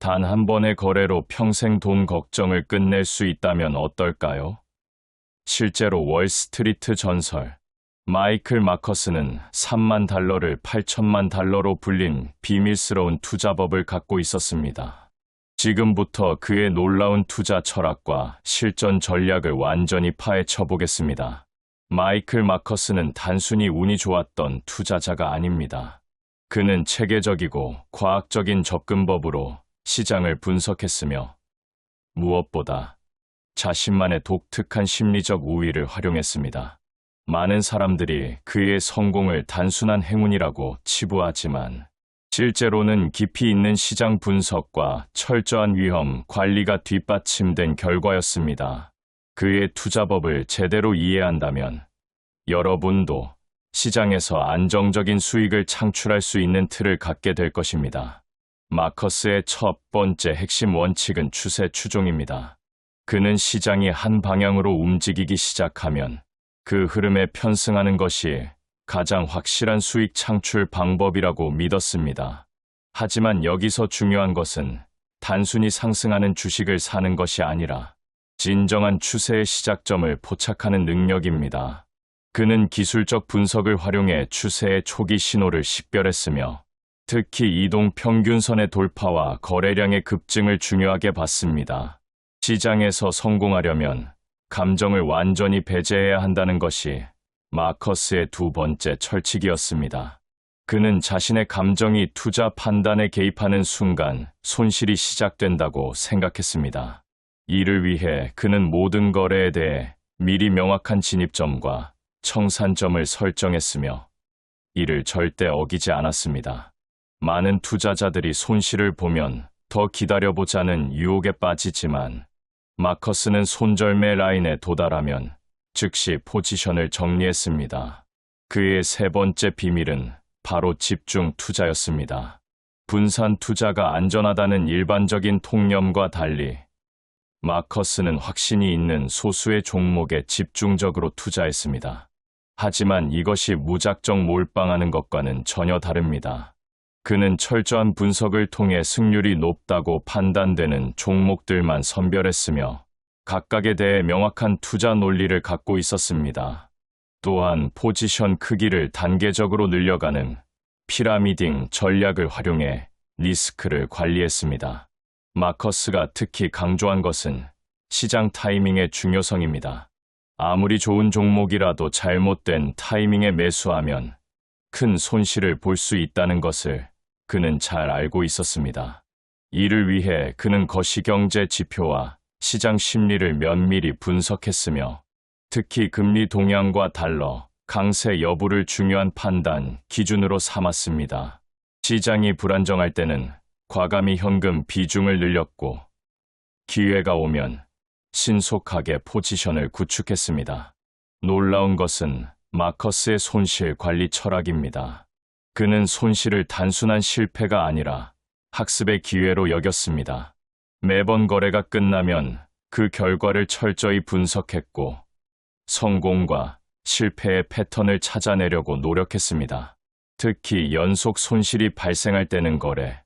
단 한 번의 거래로 평생 돈 걱정을 끝낼 수 있다면 어떨까요? 실제로 월스트리트 전설 마이클 마커스는 3만 달러를 8천만 달러로 불린 비밀스러운 투자법을 갖고 있었습니다. 지금부터 그의 놀라운 투자 철학과 실전 전략을 완전히 파헤쳐 보겠습니다. 마이클 마커스는 단순히 운이 좋았던 투자자가 아닙니다. 그는 체계적이고 과학적인 접근법으로 시장을 분석했으며 무엇보다 자신만의 독특한 심리적 우위를 활용했습니다. 많은 사람들이 그의 성공을 단순한 행운이라고 치부하지만 실제로는 깊이 있는 시장 분석과 철저한 위험 관리가 뒷받침된 결과였습니다. 그의 투자법을 제대로 이해한다면 여러분도 시장에서 안정적인 수익을 창출할 수 있는 틀을 갖게 될 것입니다. 마커스의 첫 번째 핵심 원칙은 추세 추종입니다. 그는 시장이 한 방향으로 움직이기 시작하면 그 흐름에 편승하는 것이 가장 확실한 수익 창출 방법이라고 믿었습니다. 하지만 여기서 중요한 것은 단순히 상승하는 주식을 사는 것이 아니라 진정한 추세의 시작점을 포착하는 능력입니다. 그는 기술적 분석을 활용해 추세의 초기 신호를 식별했으며 특히 이동 평균선의 돌파와 거래량의 급증을 중요하게 봤습니다. 시장에서 성공하려면 감정을 완전히 배제해야 한다는 것이 마커스의 두 번째 철칙이었습니다. 그는 자신의 감정이 투자 판단에 개입하는 순간 손실이 시작된다고 생각했습니다. 이를 위해 그는 모든 거래에 대해 미리 명확한 진입점과 청산점을 설정했으며 이를 절대 어기지 않았습니다. 많은 투자자들이 손실을 보면 더 기다려보자는 유혹에 빠지지만 마커스는 손절매 라인에 도달하면 즉시 포지션을 정리했습니다. 그의 세 번째 비밀은 바로 집중 투자였습니다. 분산 투자가 안전하다는 일반적인 통념과 달리 마커스는 확신이 있는 소수의 종목에 집중적으로 투자했습니다. 하지만 이것이 무작정 몰빵하는 것과는 전혀 다릅니다. 그는 철저한 분석을 통해 승률이 높다고 판단되는 종목들만 선별했으며 각각에 대해 명확한 투자 논리를 갖고 있었습니다. 또한 포지션 크기를 단계적으로 늘려가는 피라미딩 전략을 활용해 리스크를 관리했습니다. 마커스가 특히 강조한 것은 시장 타이밍의 중요성입니다. 아무리 좋은 종목이라도 잘못된 타이밍에 매수하면 큰 손실을 볼 수 있다는 것을 그는 잘 알고 있었습니다. 이를 위해 그는 거시경제 지표와 시장 심리를 면밀히 분석했으며 특히 금리 동향과 달러, 강세 여부를 중요한 판단 기준으로 삼았습니다. 시장이 불안정할 때는 과감히 현금 비중을 늘렸고 기회가 오면 신속하게 포지션을 구축했습니다. 놀라운 것은 마커스의 손실 관리 철학입니다. 그는 손실을 단순한 실패가 아니라 학습의 기회로 여겼습니다. 매번 거래가 끝나면 그 결과를 철저히 분석했고 성공과 실패의 패턴을 찾아내려고 노력했습니다. 특히 연속 손실이 발생할 때는 거래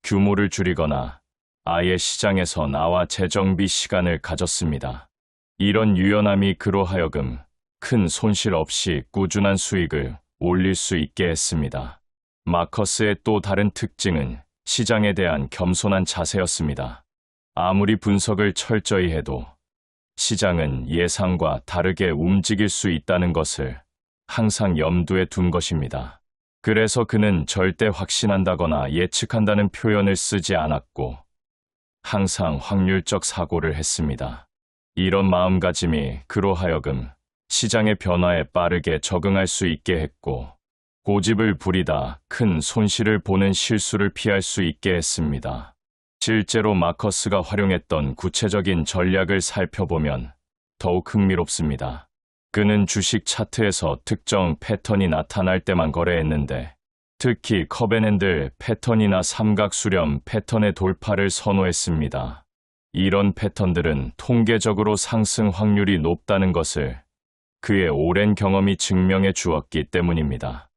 규모를 줄이거나 아예 시장에서 나와 재정비 시간을 가졌습니다. 이런 유연함이 그로 하여금 큰 손실 없이 꾸준한 수익을 올릴 수 있게 했습니다. 마커스의 또 다른 특징은 시장에 대한 겸손한 자세였습니다. 아무리 분석을 철저히 해도 시장은 예상과 다르게 움직일 수 있다는 것을 항상 염두에 둔 것입니다. 그래서 그는 절대 확신한다거나 예측한다는 표현을 쓰지 않았고 항상 확률적 사고를 했습니다. 이런 마음가짐이 그로 하여금 시장의 변화에 빠르게 적응할 수 있게 했고 고집을 부리다 큰 손실을 보는 실수를 피할 수 있게 했습니다. 실제로 마커스가 활용했던 구체적인 전략을 살펴보면 더욱 흥미롭습니다. 그는 주식 차트에서 특정 패턴이 나타날 때만 거래했는데 특히 컵앤핸들 패턴이나 삼각수렴 패턴의 돌파를 선호했습니다. 이런 패턴들은 통계적으로 상승 확률이 높다는 것을 그의 오랜 경험이 증명해 주었기 때문입니다.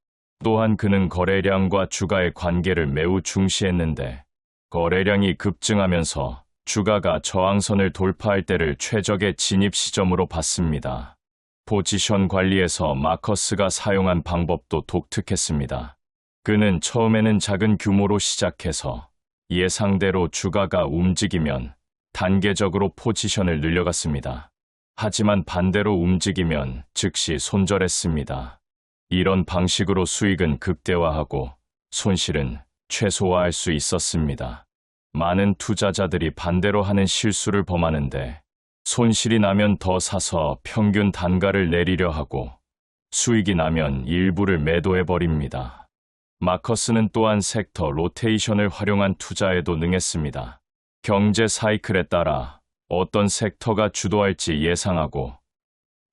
또한 그는 거래량과 주가의 관계를 매우 중시했는데 거래량이 급증하면서 주가가 저항선을 돌파할 때를 최적의 진입 시점으로 봤습니다. 포지션 관리에서 마커스가 사용한 방법도 독특했습니다. 그는 처음에는 작은 규모로 시작해서 예상대로 주가가 움직이면 단계적으로 포지션을 늘려갔습니다. 하지만 반대로 움직이면 즉시 손절했습니다. 이런 방식으로 수익은 극대화하고 손실은 최소화할 수 있었습니다. 많은 투자자들이 반대로 하는 실수를 범하는데 손실이 나면 더 사서 평균 단가를 내리려 하고 수익이 나면 일부를 매도해버립니다. 마커스는 또한 섹터 로테이션을 활용한 투자에도 능했습니다. 경제 사이클에 따라 어떤 섹터가 주도할지 예상하고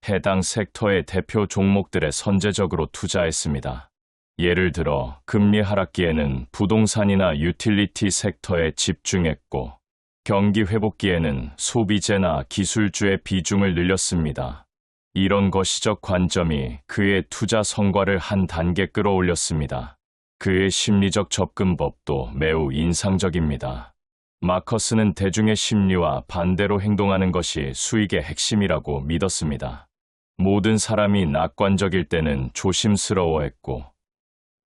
해당 섹터의 대표 종목들에 선제적으로 투자했습니다. 예를 들어 금리 하락기에는 부동산이나 유틸리티 섹터에 집중했고 경기 회복기에는 소비재나 기술주의 비중을 늘렸습니다. 이런 거시적 관점이 그의 투자 성과를 한 단계 끌어올렸습니다. 그의 심리적 접근법도 매우 인상적입니다. 마커스는 대중의 심리와 반대로 행동하는 것이 수익의 핵심이라고 믿었습니다. 모든 사람이 낙관적일 때는 조심스러워했고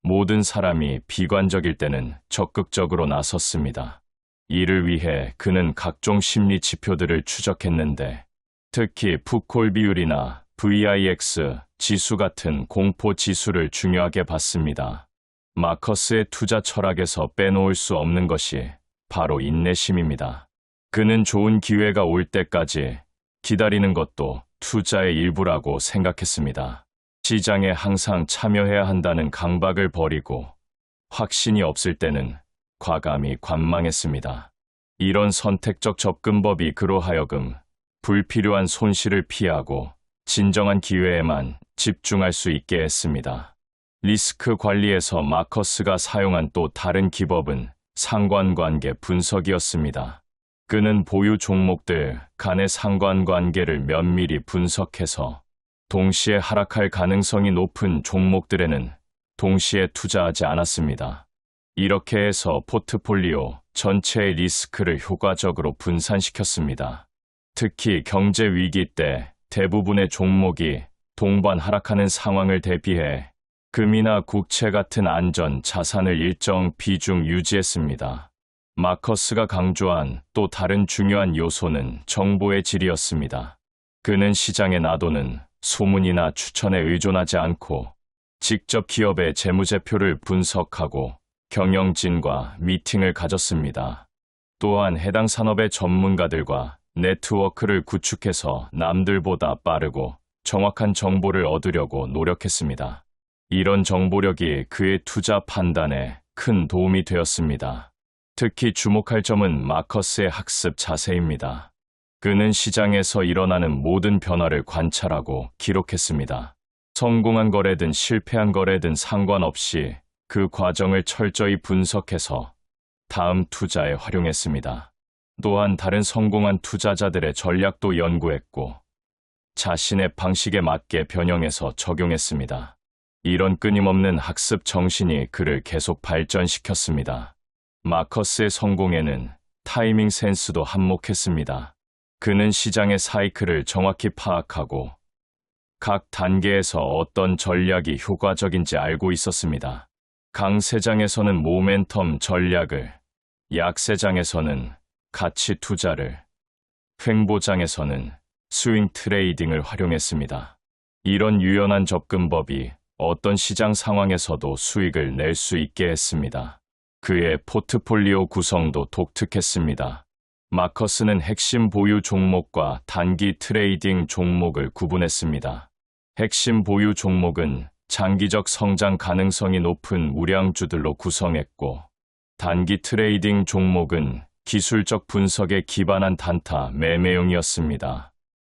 모든 사람이 비관적일 때는 적극적으로 나섰습니다. 이를 위해 그는 각종 심리 지표들을 추적했는데 특히 풋콜 비율이나 VIX 지수 같은 공포 지수를 중요하게 봤습니다. 마커스의 투자 철학에서 빼놓을 수 없는 것이 바로 인내심입니다. 그는 좋은 기회가 올 때까지 기다리는 것도 투자의 일부라고 생각했습니다. 시장에 항상 참여해야 한다는 강박을 버리고 확신이 없을 때는 과감히 관망했습니다. 이런 선택적 접근법이 그로 하여금 불필요한 손실을 피하고 진정한 기회에만 집중할 수 있게 했습니다. 리스크 관리에서 마커스가 사용한 또 다른 기법은 상관관계 분석이었습니다. 그는 보유 종목들 간의 상관관계를 면밀히 분석해서 동시에 하락할 가능성이 높은 종목들에는 동시에 투자하지 않았습니다. 이렇게 해서 포트폴리오 전체의 리스크를 효과적으로 분산시켰습니다. 특히 경제 위기 때 대부분의 종목이 동반 하락하는 상황을 대비해 금이나 국채 같은 안전 자산을 일정 비중 유지했습니다. 마커스가 강조한 또 다른 중요한 요소는 정보의 질이었습니다. 그는 시장에 나도는 소문이나 추천에 의존하지 않고 직접 기업의 재무제표를 분석하고 경영진과 미팅을 가졌습니다. 또한 해당 산업의 전문가들과 네트워크를 구축해서 남들보다 빠르고 정확한 정보를 얻으려고 노력했습니다. 이런 정보력이 그의 투자 판단에 큰 도움이 되었습니다. 특히 주목할 점은 마커스의 학습 자세입니다. 그는 시장에서 일어나는 모든 변화를 관찰하고 기록했습니다. 성공한 거래든 실패한 거래든 상관없이 그 과정을 철저히 분석해서 다음 투자에 활용했습니다. 또한 다른 성공한 투자자들의 전략도 연구했고 자신의 방식에 맞게 변형해서 적용했습니다. 이런 끊임없는 학습 정신이 그를 계속 발전시켰습니다. 마커스의 성공에는 타이밍 센스도 한몫했습니다. 그는 시장의 사이클을 정확히 파악하고 각 단계에서 어떤 전략이 효과적인지 알고 있었습니다. 강세장에서는 모멘텀 전략을, 약세장에서는 가치 투자를, 횡보장에서는 스윙 트레이딩을 활용했습니다. 이런 유연한 접근법이 어떤 시장 상황에서도 수익을 낼 수 있게 했습니다. 그의 포트폴리오 구성도 독특했습니다. 마커스는 핵심 보유 종목과 단기 트레이딩 종목을 구분했습니다. 핵심 보유 종목은 장기적 성장 가능성이 높은 우량주들로 구성했고, 단기 트레이딩 종목은 기술적 분석에 기반한 단타 매매용이었습니다.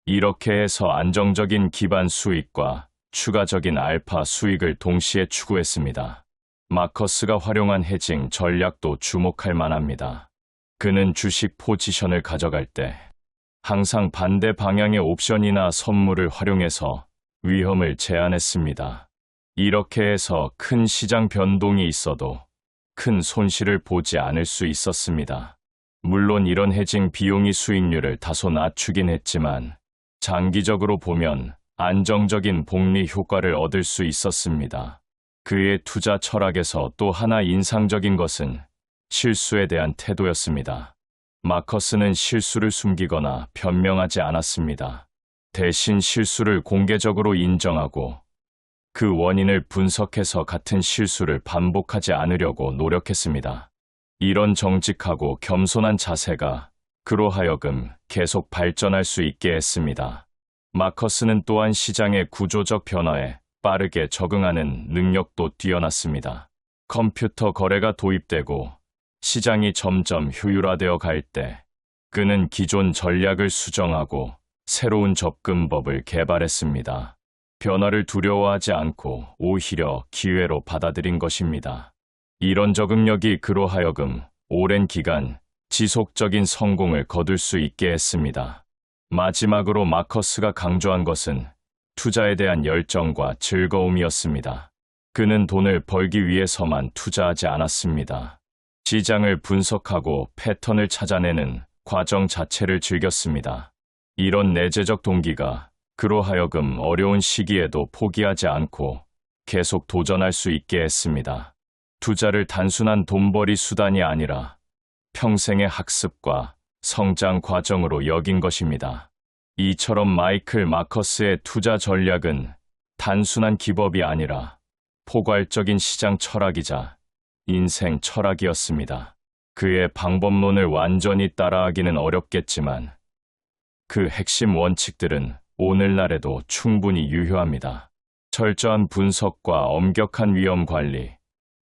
이렇게 해서 안정적인 기반 수익과 추가적인 알파 수익을 동시에 추구했습니다. 마커스가 활용한 헤징 전략도 주목할 만합니다. 그는 주식 포지션을 가져갈 때 항상 반대 방향의 옵션이나 선물을 활용해서 위험을 제한했습니다. 이렇게 해서 큰 시장 변동이 있어도 큰 손실을 보지 않을 수 있었습니다. 물론 이런 헤징 비용이 수익률을 다소 낮추긴 했지만 장기적으로 보면 안정적인 복리 효과를 얻을 수 있었습니다. 그의 투자 철학에서 또 하나 인상적인 것은 실수에 대한 태도였습니다. 마커스는 실수를 숨기거나 변명하지 않았습니다. 대신 실수를 공개적으로 인정하고 그 원인을 분석해서 같은 실수를 반복하지 않으려고 노력했습니다. 이런 정직하고 겸손한 자세가 그로 하여금 계속 발전할 수 있게 했습니다. 마커스는 또한 시장의 구조적 변화에 빠르게 적응하는 능력도 뛰어났습니다. 컴퓨터 거래가 도입되고 시장이 점점 효율화되어 갈 때 그는 기존 전략을 수정하고 새로운 접근법을 개발했습니다. 변화를 두려워하지 않고 오히려 기회로 받아들인 것입니다. 이런 적응력이 그로 하여금 오랜 기간 지속적인 성공을 거둘 수 있게 했습니다. 마지막으로 마커스가 강조한 것은 투자에 대한 열정과 즐거움이었습니다. 그는 돈을 벌기 위해서만 투자하지 않았습니다. 시장을 분석하고 패턴을 찾아내는 과정 자체를 즐겼습니다. 이런 내재적 동기가 그로 하여금 어려운 시기에도 포기하지 않고 계속 도전할 수 있게 했습니다. 투자를 단순한 돈벌이 수단이 아니라 평생의 학습과 성장 과정으로 여긴 것입니다. 이처럼 마이클 마커스의 투자 전략은 단순한 기법이 아니라 포괄적인 시장 철학이자 인생 철학이었습니다. 그의 방법론을 완전히 따라하기는 어렵겠지만 그 핵심 원칙들은 오늘날에도 충분히 유효합니다. 철저한 분석과 엄격한 위험 관리,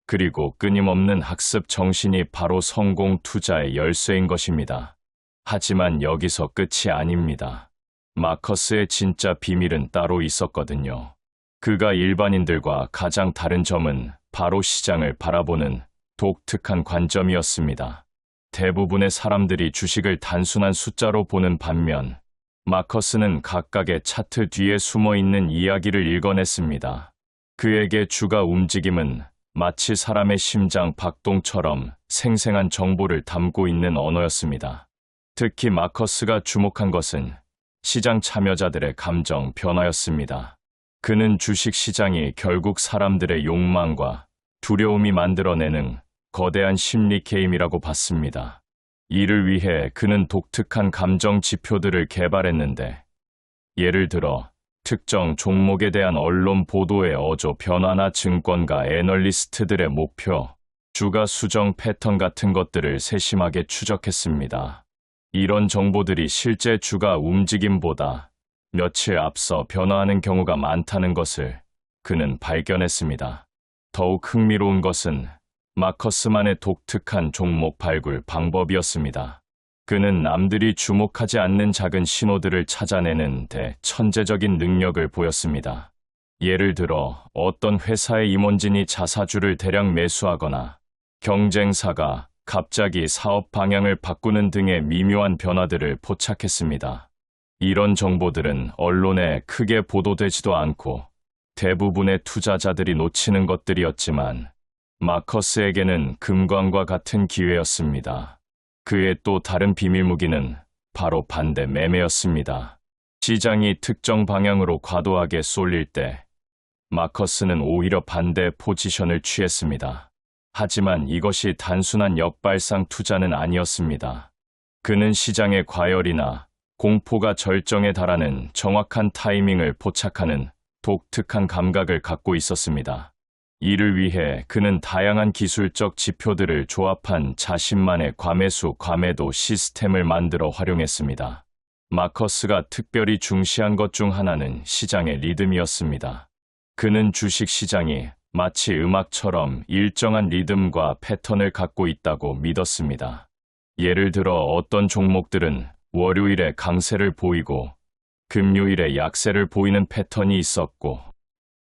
그리고 끊임없는 학습 정신이 바로 성공 투자의 열쇠인 것입니다. 하지만 여기서 끝이 아닙니다. 마커스의 진짜 비밀은 따로 있었거든요. 그가 일반인들과 가장 다른 점은 바로 시장을 바라보는 독특한 관점이었습니다. 대부분의 사람들이 주식을 단순한 숫자로 보는 반면 마커스는 각각의 차트 뒤에 숨어있는 이야기를 읽어냈습니다. 그에게 주가 움직임은 마치 사람의 심장 박동처럼 생생한 정보를 담고 있는 언어였습니다. 특히 마커스가 주목한 것은 시장 참여자들의 감정 변화였습니다. 그는 주식 시장이 결국 사람들의 욕망과 두려움이 만들어내는 거대한 심리 게임이라고 봤습니다. 이를 위해 그는 독특한 감정 지표들을 개발했는데, 예를 들어 특정 종목에 대한 언론 보도의 어조 변화나 증권가 애널리스트들의 목표, 주가 수정 패턴 같은 것들을 세심하게 추적했습니다. 이런 정보들이 실제 주가 움직임보다 며칠 앞서 변화하는 경우가 많다는 것을 그는 발견했습니다. 더욱 흥미로운 것은 마커스만의 독특한 종목 발굴 방법이었습니다. 그는 남들이 주목하지 않는 작은 신호들을 찾아내는 데 천재적인 능력을 보였습니다. 예를 들어 어떤 회사의 임원진이 자사주를 대량 매수하거나 경쟁사가 갑자기 사업 방향을 바꾸는 등의 미묘한 변화들을 포착했습니다. 이런 정보들은 언론에 크게 보도되지도 않고 대부분의 투자자들이 놓치는 것들이었지만 마커스에게는 금광과 같은 기회였습니다. 그의 또 다른 비밀 무기는 바로 반대 매매였습니다. 시장이 특정 방향으로 과도하게 쏠릴 때 마커스는 오히려 반대 포지션을 취했습니다. 하지만 이것이 단순한 역발상 투자는 아니었습니다. 그는 시장의 과열이나 공포가 절정에 달하는 정확한 타이밍을 포착하는 독특한 감각을 갖고 있었습니다. 이를 위해 그는 다양한 기술적 지표들을 조합한 자신만의 과매수, 과매도 시스템을 만들어 활용했습니다. 마커스가 특별히 중시한 것 중 하나는 시장의 리듬이었습니다. 그는 주식 시장이 마치 음악처럼 일정한 리듬과 패턴을 갖고 있다고 믿었습니다. 예를 들어 어떤 종목들은 월요일에 강세를 보이고 금요일에 약세를 보이는 패턴이 있었고,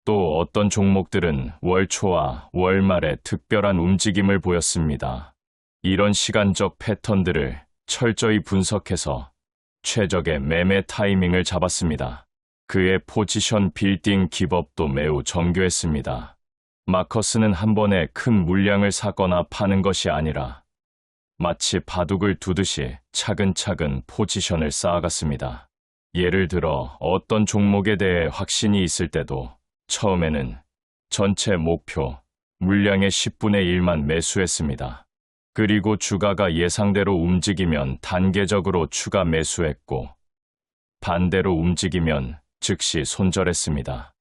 또 어떤 종목들은 월 초와 월 말에 특별한 움직임을 보였습니다. 이런 시간적 패턴들을 철저히 분석해서 최적의 매매 타이밍을 잡았습니다. 그의 포지션 빌딩 기법도 매우 정교했습니다. 마커스는 한 번에 큰 물량을 사거나 파는 것이 아니라 마치 바둑을 두듯이 차근차근 포지션을 쌓아갔습니다. 예를 들어 어떤 종목에 대해 확신이 있을 때도 처음에는 전체 목표 물량의 10분의 1만 매수했습니다. 그리고 주가가 예상대로 움직이면 단계적으로 추가 매수했고 반대로 움직이면 즉시 손절했습니다.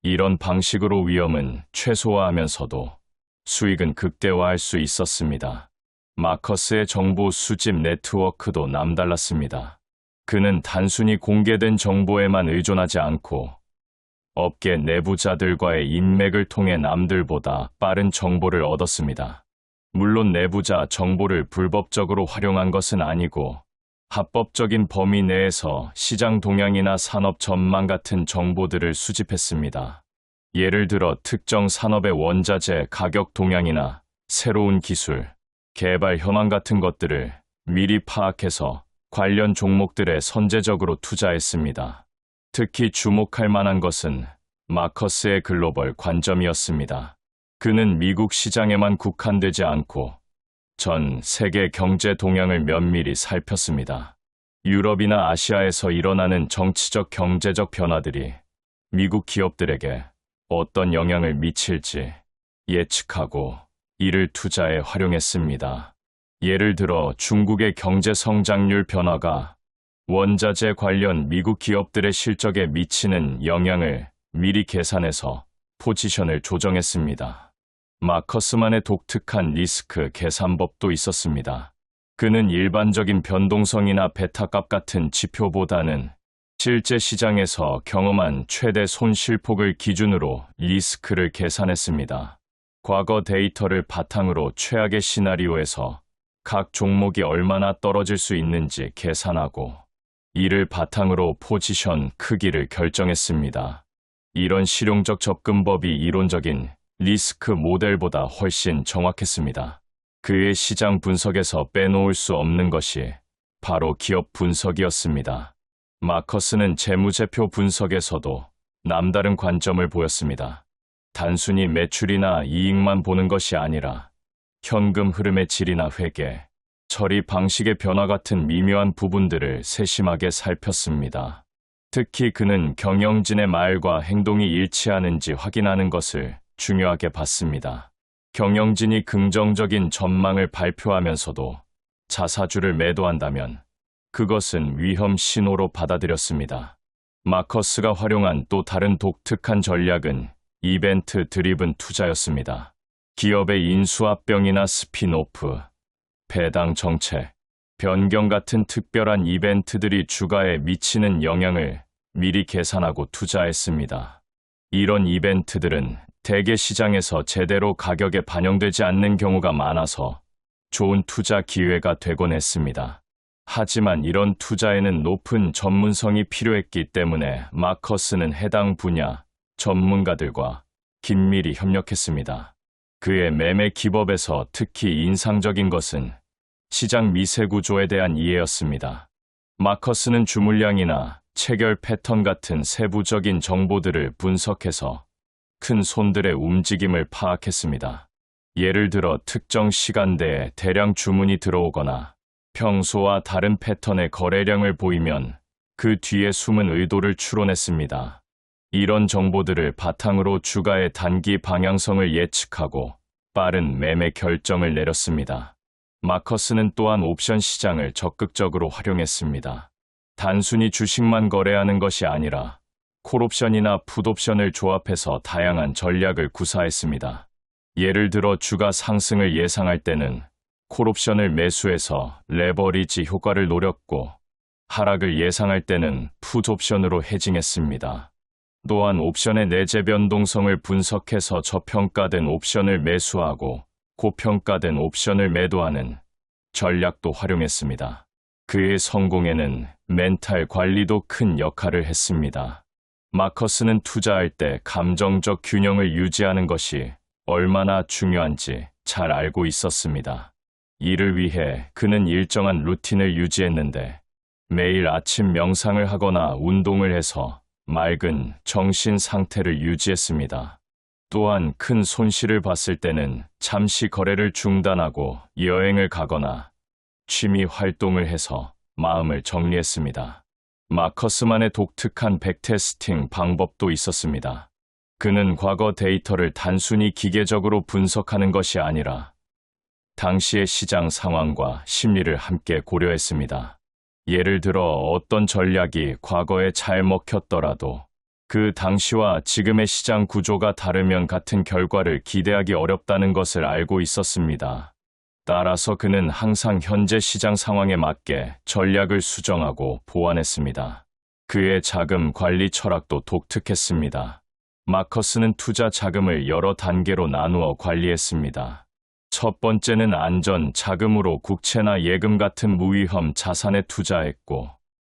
이런 방식으로 위험은 최소화하면서도 수익은 극대화할 수 있었습니다. 마커스의 정보 수집 네트워크도 남달랐습니다. 그는 단순히 공개된 정보에만 의존하지 않고 업계 내부자들과의 인맥을 통해 남들보다 빠른 정보를 얻었습니다. 물론 내부자 정보를 불법적으로 활용한 것은 아니고 합법적인 범위 내에서 시장 동향이나 산업 전망 같은 정보들을 수집했습니다. 예를 들어 특정 산업의 원자재 가격 동향이나 새로운 기술, 개발 현황 같은 것들을 미리 파악해서 관련 종목들에 선제적으로 투자했습니다. 특히 주목할 만한 것은 마커스의 글로벌 관점이었습니다. 그는 미국 시장에만 국한되지 않고 전 세계 경제 동향을 면밀히 살폈습니다. 유럽이나 아시아에서 일어나는 정치적 경제적 변화들이 미국 기업들에게 어떤 영향을 미칠지 예측하고 이를 투자에 활용했습니다. 예를 들어 중국의 경제 성장률 변화가 원자재 관련 미국 기업들의 실적에 미치는 영향을 미리 계산해서 포지션을 조정했습니다. 마커스만의 독특한 리스크 계산법도 있었습니다. 그는 일반적인 변동성이나 베타값 같은 지표보다는 실제 시장에서 경험한 최대 손실폭을 기준으로 리스크를 계산했습니다. 과거 데이터를 바탕으로 최악의 시나리오에서 각 종목이 얼마나 떨어질 수 있는지 계산하고 이를 바탕으로 포지션 크기를 결정했습니다. 이런 실용적 접근법이 이론적인 리스크 모델보다 훨씬 정확했습니다. 그의 시장 분석에서 빼놓을 수 없는 것이 바로 기업 분석이었습니다. 마커스는 재무제표 분석에서도 남다른 관점을 보였습니다. 단순히 매출이나 이익만 보는 것이 아니라 현금 흐름의 질이나 회계, 처리 방식의 변화 같은 미묘한 부분들을 세심하게 살폈습니다. 특히 그는 경영진의 말과 행동이 일치하는지 확인하는 것을 중요하게 봤습니다. 경영진이 긍정적인 전망을 발표하면서도 자사주를 매도한다면 그것은 위험 신호로 받아들였습니다. 마커스가 활용한 또 다른 독특한 전략은 이벤트 드리븐 투자였습니다. 기업의 인수합병이나 스핀오프, 배당 정책, 변경 같은 특별한 이벤트들이 주가에 미치는 영향을 미리 계산하고 투자했습니다. 이런 이벤트들은 대개 시장에서 제대로 가격에 반영되지 않는 경우가 많아서 좋은 투자 기회가 되곤 했습니다. 하지만 이런 투자에는 높은 전문성이 필요했기 때문에 마커스는 해당 분야 전문가들과 긴밀히 협력했습니다. 그의 매매 기법에서 특히 인상적인 것은 시장 미세 구조에 대한 이해였습니다. 마커스는 주물량이나 체결 패턴 같은 세부적인 정보들을 분석해서 큰 손들의 움직임을 파악했습니다. 예를 들어 특정 시간대에 대량 주문이 들어오거나 평소와 다른 패턴의 거래량을 보이면 그 뒤에 숨은 의도를 추론했습니다. 이런 정보들을 바탕으로 주가의 단기 방향성을 예측하고 빠른 매매 결정을 내렸습니다. 마커스는 또한 옵션 시장을 적극적으로 활용했습니다. 단순히 주식만 거래하는 것이 아니라 콜옵션이나 풋옵션을 조합해서 다양한 전략을 구사했습니다. 예를 들어 주가 상승을 예상할 때는 콜옵션을 매수해서 레버리지 효과를 노렸고 하락을 예상할 때는 풋옵션으로 헤징했습니다. 또한 옵션의 내재 변동성을 분석해서 저평가된 옵션을 매수하고 고평가된 옵션을 매도하는 전략도 활용했습니다. 그의 성공에는 멘탈 관리도 큰 역할을 했습니다. 마커스는 투자할 때 감정적 균형을 유지하는 것이 얼마나 중요한지 잘 알고 있었습니다. 이를 위해 그는 일정한 루틴을 유지했는데 매일 아침 명상을 하거나 운동을 해서 맑은 정신 상태를 유지했습니다. 또한 큰 손실을 봤을 때는 잠시 거래를 중단하고 여행을 가거나 취미 활동을 해서 마음을 정리했습니다. 마커스만의 독특한 백테스팅 방법도 있었습니다. 그는 과거 데이터를 단순히 기계적으로 분석하는 것이 아니라 당시의 시장 상황과 심리를 함께 고려했습니다. 예를 들어 어떤 전략이 과거에 잘 먹혔더라도 그 당시와 지금의 시장 구조가 다르면 같은 결과를 기대하기 어렵다는 것을 알고 있었습니다. 따라서 그는 항상 현재 시장 상황에 맞게 전략을 수정하고 보완했습니다. 그의 자금 관리 철학도 독특했습니다. 마커스는 투자 자금을 여러 단계로 나누어 관리했습니다. 첫 번째는 안전 자금으로 국채나 예금 같은 무위험 자산에 투자했고,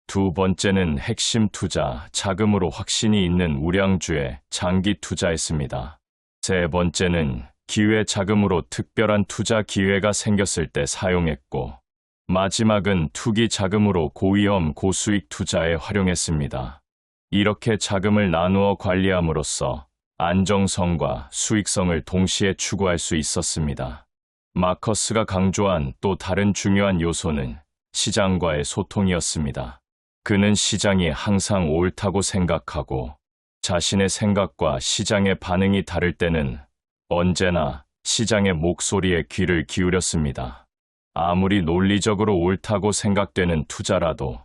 두 번째는 핵심 투자 자금으로 확신이 있는 우량주에 장기 투자했습니다. 세 번째는 기회 자금으로 특별한 투자 기회가 생겼을 때 사용했고, 마지막은 투기 자금으로 고위험 고수익 투자에 활용했습니다. 이렇게 자금을 나누어 관리함으로써 안정성과 수익성을 동시에 추구할 수 있었습니다. 마커스가 강조한 또 다른 중요한 요소는 시장과의 소통이었습니다. 그는 시장이 항상 옳다고 생각하고 자신의 생각과 시장의 반응이 다를 때는 언제나 시장의 목소리에 귀를 기울였습니다. 아무리 논리적으로 옳다고 생각되는 투자라도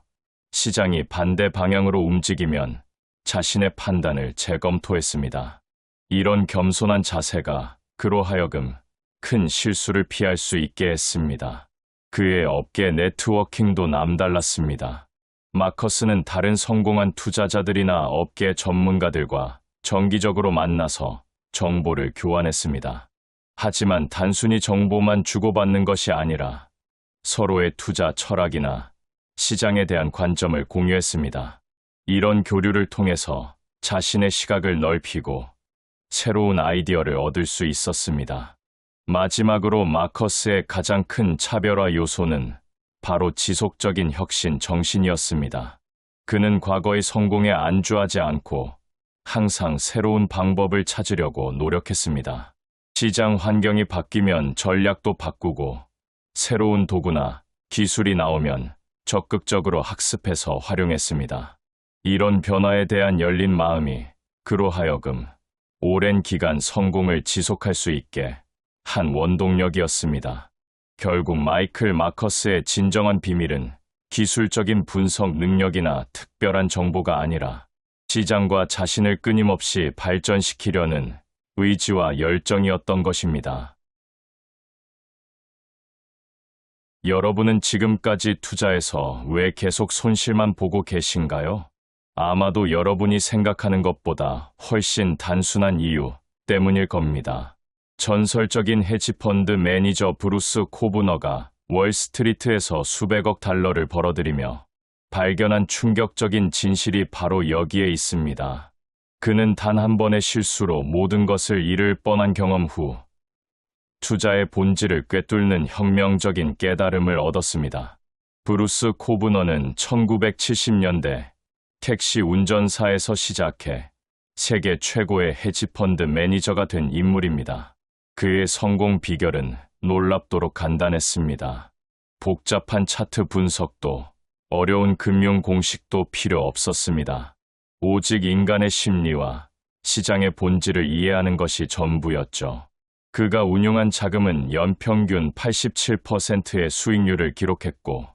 시장이 반대 방향으로 움직이면 자신의 판단을 재검토했습니다. 이런 겸손한 자세가 그로 하여금 큰 실수를 피할 수 있게 했습니다. 그의 업계 네트워킹도 남달랐습니다. 마커스는 다른 성공한 투자자들이나 업계 전문가들과 정기적으로 만나서 정보를 교환했습니다. 하지만 단순히 정보만 주고받는 것이 아니라 서로의 투자 철학이나 시장에 대한 관점을 공유했습니다. 이런 교류를 통해서 자신의 시각을 넓히고 새로운 아이디어를 얻을 수 있었습니다. 마지막으로 마커스의 가장 큰 차별화 요소는 바로 지속적인 혁신 정신이었습니다. 그는 과거의 성공에 안주하지 않고 항상 새로운 방법을 찾으려고 노력했습니다. 시장 환경이 바뀌면 전략도 바꾸고 새로운 도구나 기술이 나오면 적극적으로 학습해서 활용했습니다. 이런 변화에 대한 열린 마음이 그로 하여금 오랜 기간 성공을 지속할 수 있게 한 원동력이었습니다. 결국 마이클 마커스의 진정한 비밀은 기술적인 분석 능력이나 특별한 정보가 아니라 시장과 자신을 끊임없이 발전시키려는 의지와 열정이었던 것입니다. 여러분은 지금까지 투자에서 왜 계속 손실만 보고 계신가요? 아마도 여러분이 생각하는 것보다 훨씬 단순한 이유 때문일 겁니다. 전설적인 헤지펀드 매니저 브루스 코브너가 월스트리트에서 수백억 달러를 벌어들이며 발견한 충격적인 진실이 바로 여기에 있습니다. 그는 단 한 번의 실수로 모든 것을 잃을 뻔한 경험 후 투자의 본질을 꿰뚫는 혁명적인 깨달음을 얻었습니다. 브루스 코브너는 1970년대 택시 운전사에서 시작해 세계 최고의 헤지펀드 매니저가 된 인물입니다. 그의 성공 비결은 놀랍도록 간단했습니다. 복잡한 차트 분석도 어려운 금융 공식도 필요 없었습니다. 오직 인간의 심리와 시장의 본질을 이해하는 것이 전부였죠. 그가 운용한 자금은 연평균 87%의 수익률을 기록했고,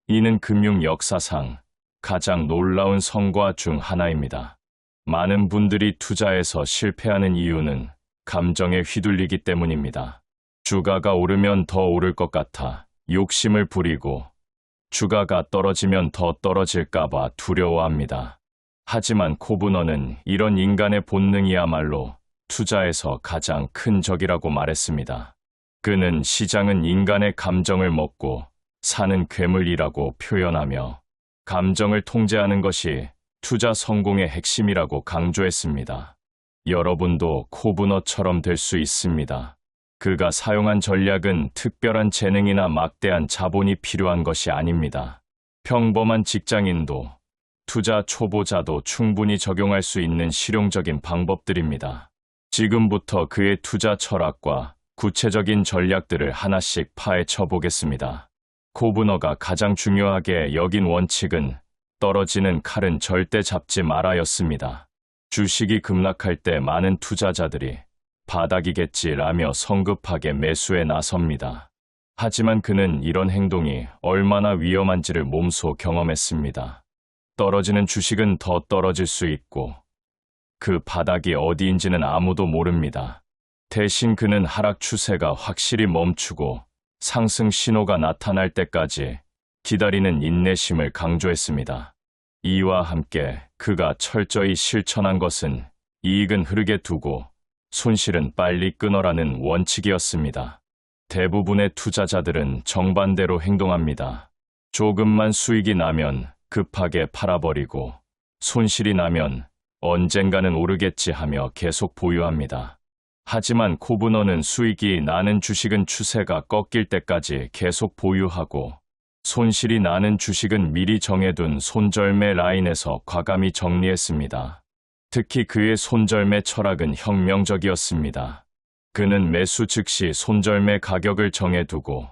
이는 금융 역사상 가장 놀라운 성과 중 하나입니다. 많은 분들이 투자에서 실패하는 이유는 감정에 휘둘리기 때문입니다. 주가가 오르면 더 오를 것 같아 욕심을 부리고 주가가 떨어지면 더 떨어질까봐 두려워합니다. 하지만 코브너는 이런 인간의 본능이야말로 투자에서 가장 큰 적이라고 말했습니다. 그는 시장은 인간의 감정을 먹고 사는 괴물이라고 표현하며 감정을 통제하는 것이 투자 성공의 핵심이라고 강조했습니다. 여러분도 코브너처럼 될 수 있습니다. 그가 사용한 전략은 특별한 재능이나 막대한 자본이 필요한 것이 아닙니다. 평범한 직장인도 투자 초보자도 충분히 적용할 수 있는 실용적인 방법들입니다. 지금부터 그의 투자 철학과 구체적인 전략들을 하나씩 파헤쳐 보겠습니다. 코브너가 가장 중요하게 여긴 원칙은 떨어지는 칼은 절대 잡지 말아였습니다. 주식이 급락할 때 많은 투자자들이 바닥이겠지라며 성급하게 매수에 나섭니다. 하지만 그는 이런 행동이 얼마나 위험한지를 몸소 경험했습니다. 떨어지는 주식은 더 떨어질 수 있고 그 바닥이 어디인지는 아무도 모릅니다. 대신 그는 하락 추세가 확실히 멈추고 상승 신호가 나타날 때까지 기다리는 인내심을 강조했습니다. 이와 함께 그가 철저히 실천한 것은 이익은 흐르게 두고 손실은 빨리 끊어라는 원칙이었습니다. 대부분의 투자자들은 정반대로 행동합니다. 조금만 수익이 나면 급하게 팔아버리고 손실이 나면 언젠가는 오르겠지 하며 계속 보유합니다. 하지만 코브너는 수익이 나는 주식은 추세가 꺾일 때까지 계속 보유하고 손실이 나는 주식은 미리 정해둔 손절매 라인에서 과감히 정리했습니다. 특히 그의 손절매 철학은 혁명적이었습니다. 그는 매수 즉시 손절매 가격을 정해두고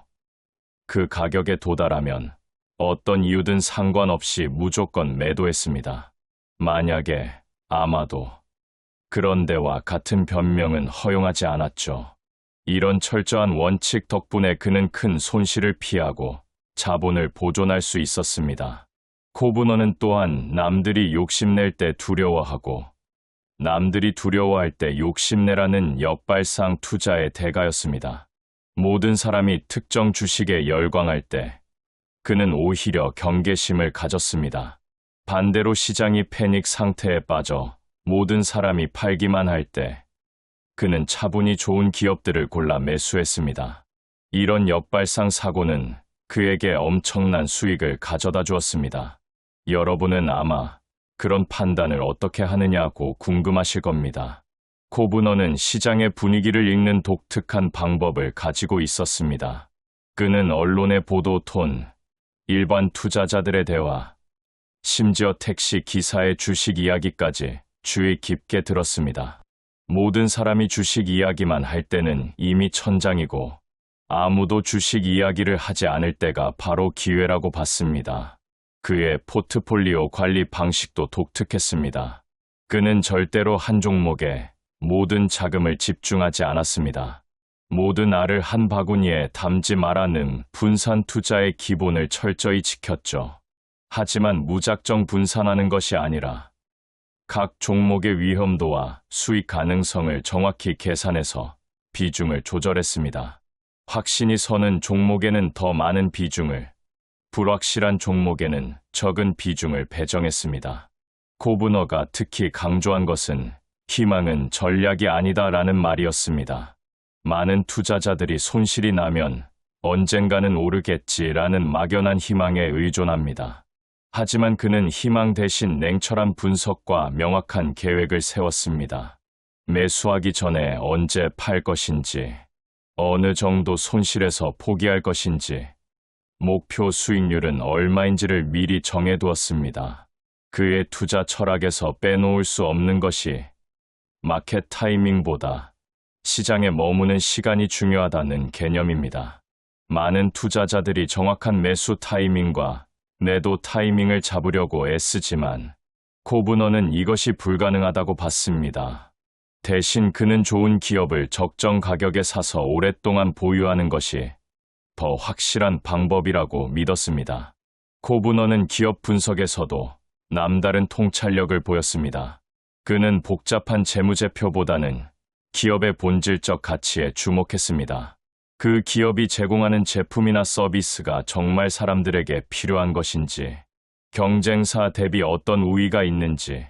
그 가격에 도달하면 어떤 이유든 상관없이 무조건 매도했습니다. 만약에 아마도 그런데와 같은 변명은 허용하지 않았죠. 이런 철저한 원칙 덕분에 그는 큰 손실을 피하고 자본을 보존할 수 있었습니다. 코브너는 또한 남들이 욕심낼 때 두려워하고 남들이 두려워할 때 욕심내라는 역발상 투자의 대가였습니다. 모든 사람이 특정 주식에 열광할 때 그는 오히려 경계심을 가졌습니다. 반대로 시장이 패닉 상태에 빠져 모든 사람이 팔기만 할 때 그는 차분히 좋은 기업들을 골라 매수했습니다. 이런 역발상 사고는 그에게 엄청난 수익을 가져다 주었습니다. 여러분은 아마 그런 판단을 어떻게 하느냐고 궁금하실 겁니다. 코브너는 시장의 분위기를 읽는 독특한 방법을 가지고 있었습니다. 그는 언론의 보도 톤, 일반 투자자들의 대화, 심지어 택시 기사의 주식 이야기까지 주의 깊게 들었습니다. 모든 사람이 주식 이야기만 할 때는 이미 천장이고 아무도 주식 이야기를 하지 않을 때가 바로 기회라고 봤습니다. 그의 포트폴리오 관리 방식도 독특했습니다. 그는 절대로 한 종목에 모든 자금을 집중하지 않았습니다. 모든 알을 한 바구니에 담지 말라는 분산 투자의 기본을 철저히 지켰죠. 하지만 무작정 분산하는 것이 아니라 각 종목의 위험도와 수익 가능성을 정확히 계산해서 비중을 조절했습니다. 확신이 서는 종목에는 더 많은 비중을, 불확실한 종목에는 적은 비중을 배정했습니다. 코브너가 특히 강조한 것은 희망은 전략이 아니다라는 말이었습니다. 많은 투자자들이 손실이 나면 언젠가는 오르겠지라는 막연한 희망에 의존합니다. 하지만 그는 희망 대신 냉철한 분석과 명확한 계획을 세웠습니다. 매수하기 전에 언제 팔 것인지, 어느 정도 손실에서 포기할 것인지, 목표 수익률은 얼마인지를 미리 정해두었습니다. 그의 투자 철학에서 빼놓을 수 없는 것이 마켓 타이밍보다 시장에 머무는 시간이 중요하다는 개념입니다. 많은 투자자들이 정확한 매수 타이밍과 매도 타이밍을 잡으려고 애쓰지만 코브너는 이것이 불가능하다고 봤습니다. 대신 그는 좋은 기업을 적정 가격에 사서 오랫동안 보유하는 것이 더 확실한 방법이라고 믿었습니다. 코브너는 기업 분석에서도 남다른 통찰력을 보였습니다. 그는 복잡한 재무제표보다는 기업의 본질적 가치에 주목했습니다. 그 기업이 제공하는 제품이나 서비스가 정말 사람들에게 필요한 것인지, 경쟁사 대비 어떤 우위가 있는지,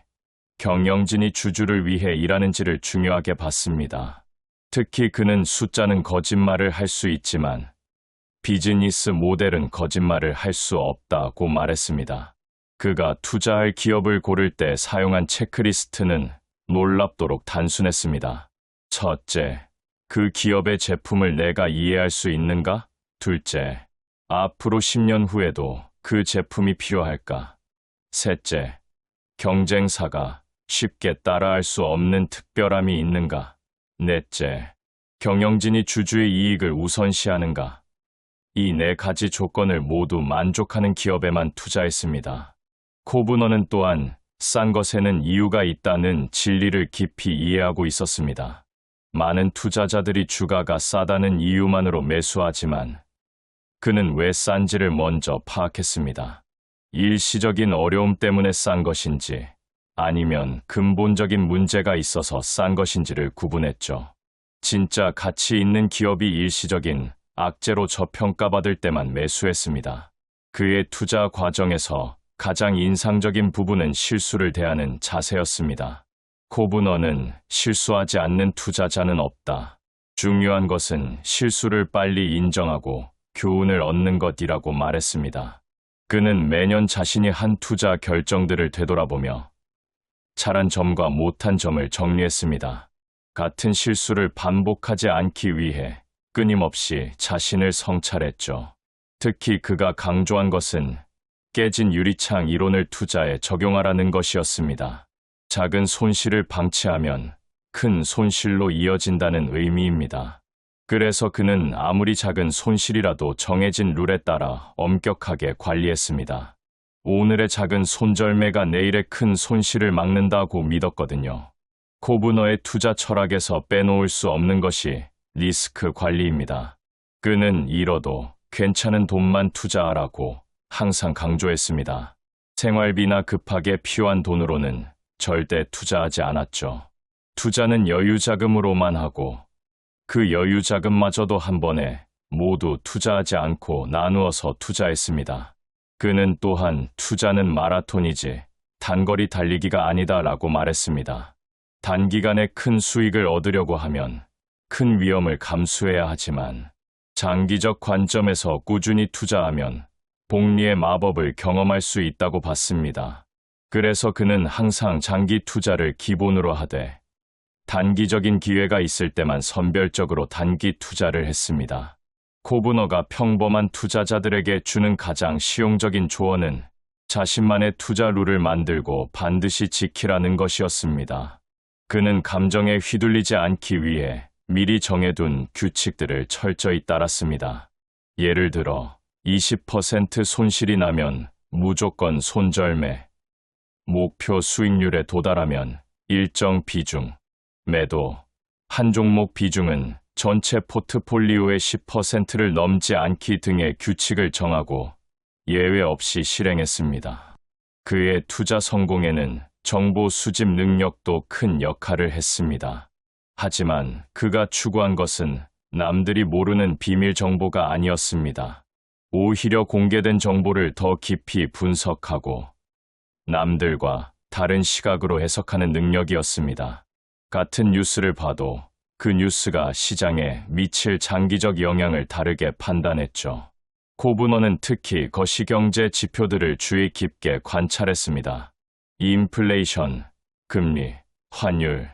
경영진이 주주를 위해 일하는지를 중요하게 봤습니다. 특히 그는 숫자는 거짓말을 할 수 있지만 비즈니스 모델은 거짓말을 할 수 없다고 말했습니다. 그가 투자할 기업을 고를 때 사용한 체크리스트는 놀랍도록 단순했습니다. 첫째, 그 기업의 제품을 내가 이해할 수 있는가? 둘째, 앞으로 10년 후에도 그 제품이 필요할까? 셋째, 경쟁사가 쉽게 따라할 수 없는 특별함이 있는가? 넷째, 경영진이 주주의 이익을 우선시하는가? 이 네 가지 조건을 모두 만족하는 기업에만 투자했습니다. 코브너는 또한 싼 것에는 이유가 있다는 진리를 깊이 이해하고 있었습니다. 많은 투자자들이 주가가 싸다는 이유만으로 매수하지만 그는 왜 싼지를 먼저 파악했습니다. 일시적인 어려움 때문에 싼 것인지 아니면 근본적인 문제가 있어서 싼 것인지를 구분했죠. 진짜 가치 있는 기업이 일시적인 악재로 저평가받을 때만 매수했습니다. 그의 투자 과정에서 가장 인상적인 부분은 실수를 대하는 자세였습니다. 코브너는 실수하지 않는 투자자는 없다. 중요한 것은 실수를 빨리 인정하고 교훈을 얻는 것이라고 말했습니다. 그는 매년 자신이 한 투자 결정들을 되돌아보며 잘한 점과 못한 점을 정리했습니다. 같은 실수를 반복하지 않기 위해 끊임없이 자신을 성찰했죠. 특히 그가 강조한 것은 깨진 유리창 이론을 투자에 적용하라는 것이었습니다. 작은 손실을 방치하면 큰 손실로 이어진다는 의미입니다. 그래서 그는 아무리 작은 손실이라도 정해진 룰에 따라 엄격하게 관리했습니다. 오늘의 작은 손절매가 내일의 큰 손실을 막는다고 믿었거든요. 코브너의 투자 철학에서 빼놓을 수 없는 것이 리스크 관리입니다. 그는 잃어도 괜찮은 돈만 투자하라고 항상 강조했습니다. 생활비나 급하게 필요한 돈으로는 절대 투자하지 않았죠. 투자는 여유 자금으로만 하고 그 여유 자금마저도 한 번에 모두 투자하지 않고 나누어서 투자했습니다. 그는 또한 투자는 마라톤이지 단거리 달리기가 아니다라고 말했습니다. 단기간에 큰 수익을 얻으려고 하면 큰 위험을 감수해야 하지만 장기적 관점에서 꾸준히 투자하면 복리의 마법을 경험할 수 있다고 봤습니다. 그래서 그는 항상 장기 투자를 기본으로 하되 단기적인 기회가 있을 때만 선별적으로 단기 투자를 했습니다. 코브너가 평범한 투자자들에게 주는 가장 실용적인 조언은 자신만의 투자 룰을 만들고 반드시 지키라는 것이었습니다. 그는 감정에 휘둘리지 않기 위해 미리 정해둔 규칙들을 철저히 따랐습니다. 예를 들어 20% 손실이 나면 무조건 손절매, 목표 수익률에 도달하면 일정 비중, 매도, 한 종목 비중은 전체 포트폴리오의 10%를 넘지 않기 등의 규칙을 정하고 예외 없이 실행했습니다. 그의 투자 성공에는 정보 수집 능력도 큰 역할을 했습니다. 하지만 그가 추구한 것은 남들이 모르는 비밀 정보가 아니었습니다. 오히려 공개된 정보를 더 깊이 분석하고 남들과 다른 시각으로 해석하는 능력이었습니다. 같은 뉴스를 봐도 그 뉴스가 시장에 미칠 장기적 영향을 다르게 판단했죠. 코브너는 특히 거시경제 지표들을 주의 깊게 관찰했습니다. 인플레이션, 금리, 환율,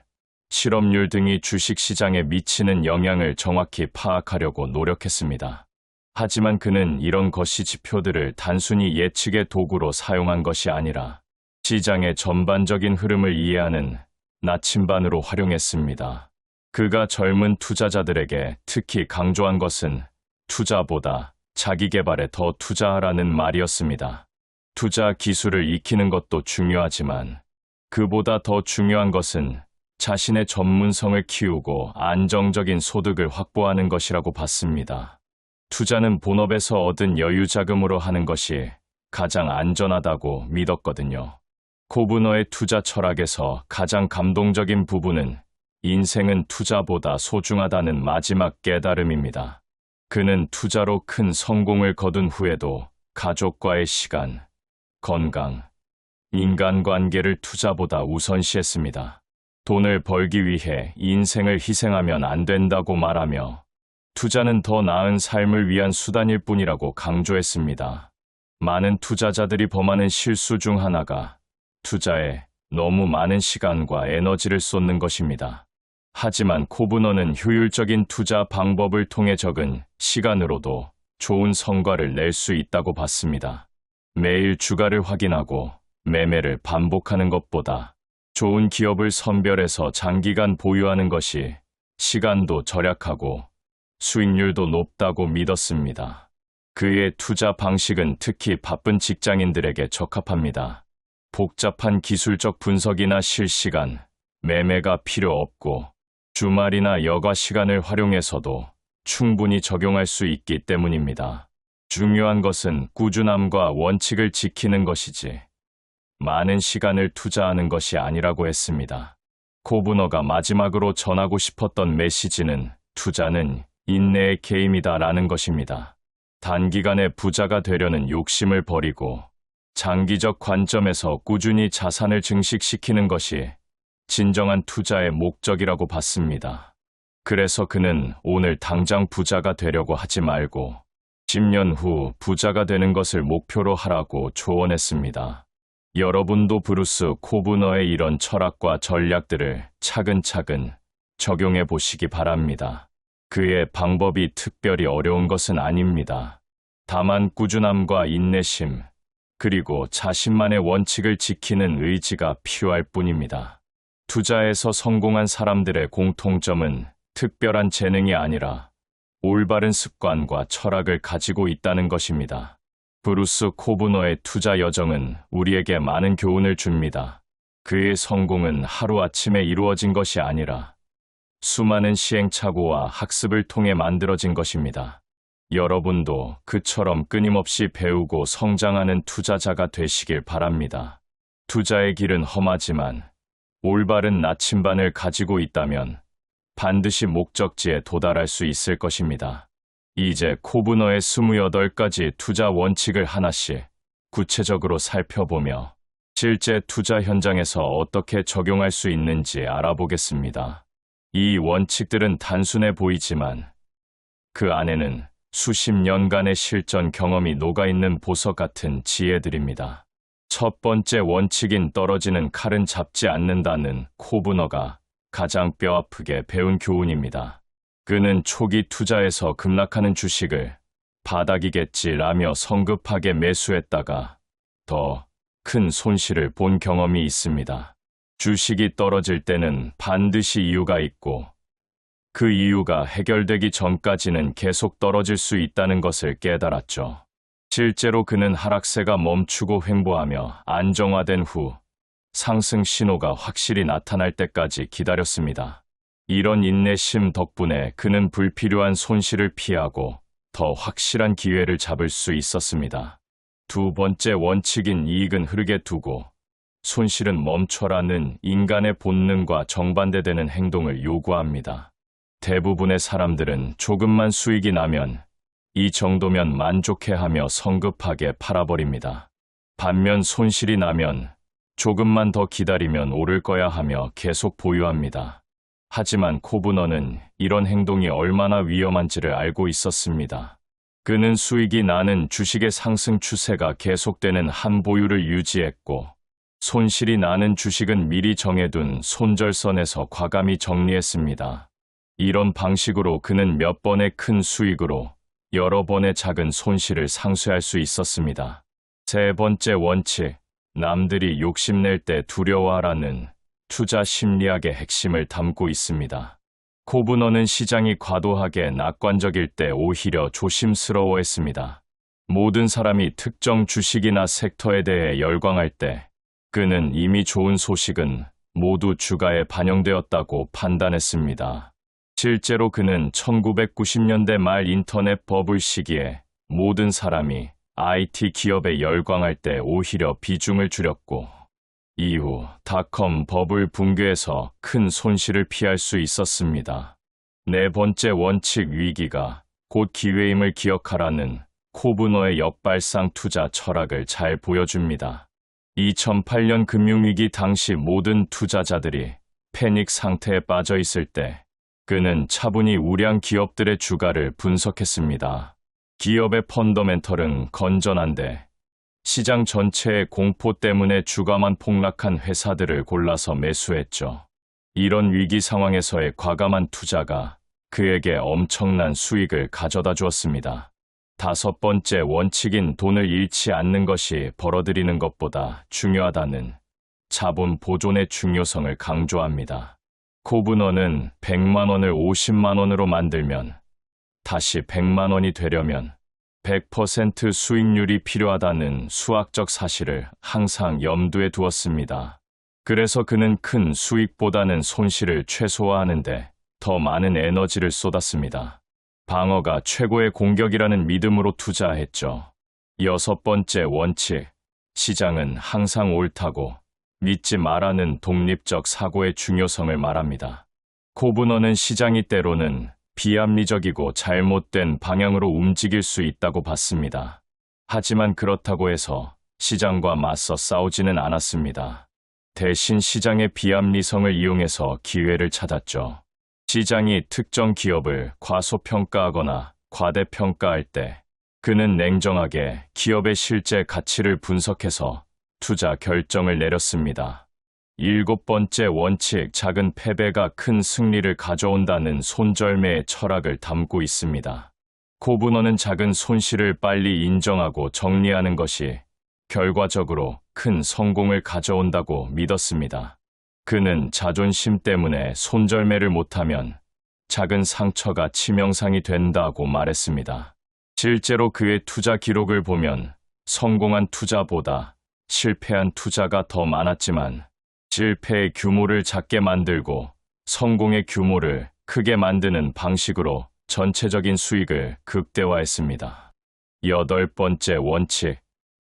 실업률 등이 주식시장에 미치는 영향을 정확히 파악하려고 노력했습니다. 하지만 그는 이런 거시 지표들을 단순히 예측의 도구로 사용한 것이 아니라 시장의 전반적인 흐름을 이해하는 나침반으로 활용했습니다. 그가 젊은 투자자들에게 특히 강조한 것은 투자보다 자기 개발에 더 투자하라는 말이었습니다. 투자 기술을 익히는 것도 중요하지만 그보다 더 중요한 것은 자신의 전문성을 키우고 안정적인 소득을 확보하는 것이라고 봤습니다. 투자는 본업에서 얻은 여유 자금으로 하는 것이 가장 안전하다고 믿었거든요. 코브너의 투자 철학에서 가장 감동적인 부분은 인생은 투자보다 소중하다는 마지막 깨달음입니다. 그는 투자로 큰 성공을 거둔 후에도 가족과의 시간, 건강, 인간관계를 투자보다 우선시했습니다. 돈을 벌기 위해 인생을 희생하면 안 된다고 말하며 투자는 더 나은 삶을 위한 수단일 뿐이라고 강조했습니다. 많은 투자자들이 범하는 실수 중 하나가 투자에 너무 많은 시간과 에너지를 쏟는 것입니다. 하지만 코브너는 효율적인 투자 방법을 통해 적은 시간으로도 좋은 성과를 낼 수 있다고 봤습니다. 매일 주가를 확인하고 매매를 반복하는 것보다 좋은 기업을 선별해서 장기간 보유하는 것이 시간도 절약하고 수익률도 높다고 믿었습니다. 그의 투자 방식은 특히 바쁜 직장인들에게 적합합니다. 복잡한 기술적 분석이나 실시간 매매가 필요 없고 주말이나 여가 시간을 활용해서도 충분히 적용할 수 있기 때문입니다. 중요한 것은 꾸준함과 원칙을 지키는 것이지 많은 시간을 투자하는 것이 아니라고 했습니다. 코브너가 마지막으로 전하고 싶었던 메시지는 투자는 인내의 게임이다라는 것입니다. 단기간에 부자가 되려는 욕심을 버리고 장기적 관점에서 꾸준히 자산을 증식시키는 것이 진정한 투자의 목적이라고 봤습니다. 그래서 그는 오늘 당장 부자가 되려고 하지 말고 10년 후 부자가 되는 것을 목표로 하라고 조언했습니다. 여러분도 브루스 코브너의 이런 철학과 전략들을 차근차근 적용해 보시기 바랍니다. 그의 방법이 특별히 어려운 것은 아닙니다. 다만 꾸준함과 인내심, 그리고 자신만의 원칙을 지키는 의지가 필요할 뿐입니다. 투자에서 성공한 사람들의 공통점은 특별한 재능이 아니라 올바른 습관과 철학을 가지고 있다는 것입니다. 브루스 코브너의 투자 여정은 우리에게 많은 교훈을 줍니다. 그의 성공은 하루아침에 이루어진 것이 아니라 수많은 시행착오와 학습을 통해 만들어진 것입니다. 여러분도 그처럼 끊임없이 배우고 성장하는 투자자가 되시길 바랍니다. 투자의 길은 험하지만 올바른 나침반을 가지고 있다면 반드시 목적지에 도달할 수 있을 것입니다. 이제 코브너의 28가지 투자 원칙을 하나씩 구체적으로 살펴보며 실제 투자 현장에서 어떻게 적용할 수 있는지 알아보겠습니다. 이 원칙들은 단순해 보이지만 그 안에는 수십 년간의 실전 경험이 녹아있는 보석 같은 지혜들입니다. 첫 번째 원칙인 떨어지는 칼은 잡지 않는다는 코브너가 가장 뼈아프게 배운 교훈입니다. 그는 초기 투자에서 급락하는 주식을 바닥이겠지라며 성급하게 매수했다가 더 큰 손실을 본 경험이 있습니다. 주식이 떨어질 때는 반드시 이유가 있고 그 이유가 해결되기 전까지는 계속 떨어질 수 있다는 것을 깨달았죠. 실제로 그는 하락세가 멈추고 횡보하며 안정화된 후 상승 신호가 확실히 나타날 때까지 기다렸습니다. 이런 인내심 덕분에 그는 불필요한 손실을 피하고 더 확실한 기회를 잡을 수 있었습니다. 두 번째 원칙인 이익은 흐르게 두고 손실은 멈춰라는 인간의 본능과 정반대되는 행동을 요구합니다. 대부분의 사람들은 조금만 수익이 나면 이 정도면 만족해하며 성급하게 팔아버립니다. 반면 손실이 나면 조금만 더 기다리면 오를 거야 하며 계속 보유합니다. 하지만 코브너는 이런 행동이 얼마나 위험한지를 알고 있었습니다. 그는 수익이 나는 주식의 상승 추세가 계속되는 한 보유를 유지했고 손실이 나는 주식은 미리 정해둔 손절선에서 과감히 정리했습니다. 이런 방식으로 그는 몇 번의 큰 수익으로 여러 번의 작은 손실을 상쇄할 수 있었습니다. 세 번째 원칙, 남들이 욕심낼 때 두려워하라는 투자 심리학의 핵심을 담고 있습니다. 코브너는 시장이 과도하게 낙관적일 때 오히려 조심스러워했습니다. 모든 사람이 특정 주식이나 섹터에 대해 열광할 때 그는 이미 좋은 소식은 모두 주가에 반영되었다고 판단했습니다. 실제로 그는 1990년대 말 인터넷 버블 시기에 모든 사람이 IT 기업에 열광할 때 오히려 비중을 줄였고 이후 닷컴 버블 붕괴에서 큰 손실을 피할 수 있었습니다. 네 번째 원칙, 위기가 곧 기회임을 기억하라는 코브너의 역발상 투자 철학을 잘 보여줍니다. 2008년 금융위기 당시 모든 투자자들이 패닉 상태에 빠져 있을 때 그는 차분히 우량 기업들의 주가를 분석했습니다. 기업의 펀더멘털은 건전한데 시장 전체의 공포 때문에 주가만 폭락한 회사들을 골라서 매수했죠. 이런 위기 상황에서의 과감한 투자가 그에게 엄청난 수익을 가져다 주었습니다. 다섯 번째 원칙인 돈을 잃지 않는 것이 벌어들이는 것보다 중요하다는 자본 보존의 중요성을 강조합니다. 코브너는 100만 원을 50만 원으로 만들면 다시 100만 원이 되려면 100% 수익률이 필요하다는 수학적 사실을 항상 염두에 두었습니다. 그래서 그는 큰 수익보다는 손실을 최소화하는데 더 많은 에너지를 쏟았습니다. 방어가 최고의 공격이라는 믿음으로 투자했죠. 6번째 원칙, 시장은 항상 옳다고 믿지 말라는 독립적 사고의 중요성을 말합니다. 코브너는 시장이 때로는 비합리적이고 잘못된 방향으로 움직일 수 있다고 봤습니다. 하지만 그렇다고 해서 시장과 맞서 싸우지는 않았습니다. 대신 시장의 비합리성을 이용해서 기회를 찾았죠. 시장이 특정 기업을 과소평가하거나 과대평가할 때 그는 냉정하게 기업의 실제 가치를 분석해서 투자 결정을 내렸습니다. 7번째 원칙, 작은 패배가 큰 승리를 가져온다는 손절매의 철학을 담고 있습니다. 코브너는 작은 손실을 빨리 인정하고 정리하는 것이 결과적으로 큰 성공을 가져온다고 믿었습니다. 그는 자존심 때문에 손절매를 못하면 작은 상처가 치명상이 된다고 말했습니다. 실제로 그의 투자 기록을 보면 성공한 투자보다 실패한 투자가 더 많았지만 실패의 규모를 작게 만들고 성공의 규모를 크게 만드는 방식으로 전체적인 수익을 극대화했습니다. 8번째 원칙,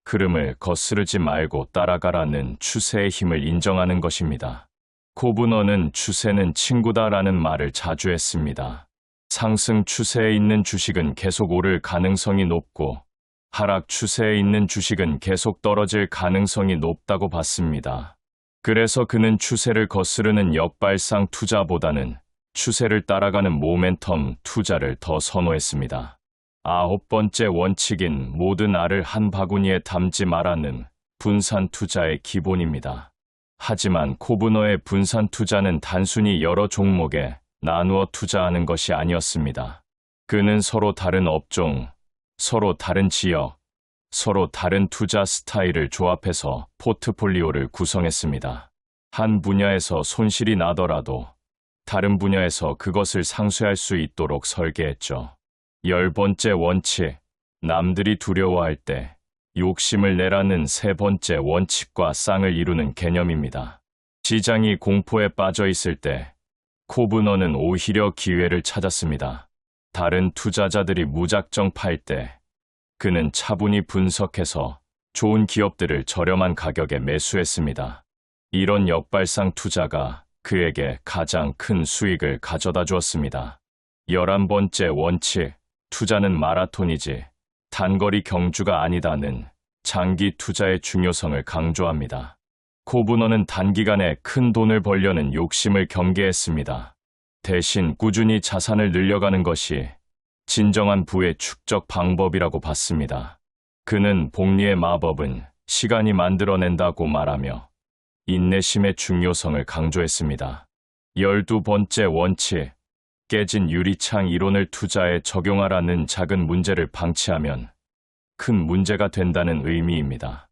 흐름을 거스르지 말고 따라가라는 추세의 힘을 인정하는 것입니다. 코브너는 추세는 친구다라는 말을 자주 했습니다. 상승 추세에 있는 주식은 계속 오를 가능성이 높고 하락 추세에 있는 주식은 계속 떨어질 가능성이 높다고 봤습니다. 그래서 그는 추세를 거스르는 역발상 투자보다는 추세를 따라가는 모멘텀 투자를 더 선호했습니다. 9번째 원칙인 모든 알을 한 바구니에 담지 말라는 분산 투자의 기본입니다. 하지만 코브너의 분산 투자는 단순히 여러 종목에 나누어 투자하는 것이 아니었습니다. 그는 서로 다른 업종, 서로 다른 지역, 서로 다른 투자 스타일을 조합해서 포트폴리오를 구성했습니다. 한 분야에서 손실이 나더라도 다른 분야에서 그것을 상쇄할 수 있도록 설계했죠. 10번째 원칙, 남들이 두려워할 때 욕심을 내라는 3번째 원칙과 쌍을 이루는 개념입니다. 시장이 공포에 빠져 있을 때 코브너는 오히려 기회를 찾았습니다. 다른 투자자들이 무작정 팔 때 그는 차분히 분석해서 좋은 기업들을 저렴한 가격에 매수했습니다. 이런 역발상 투자가 그에게 가장 큰 수익을 가져다 주었습니다. 11번째 원칙, 투자는 마라톤이지 단거리 경주가 아니다는 장기 투자의 중요성을 강조합니다. 코브너는 단기간에 큰 돈을 벌려는 욕심을 경계했습니다. 대신 꾸준히 자산을 늘려가는 것이 진정한 부의 축적 방법이라고 봤습니다. 그는 복리의 마법은 시간이 만들어낸다고 말하며 인내심의 중요성을 강조했습니다. 12번째 원칙, 깨진 유리창 이론을 투자에 적용하라는 작은 문제를 방치하면 큰 문제가 된다는 의미입니다.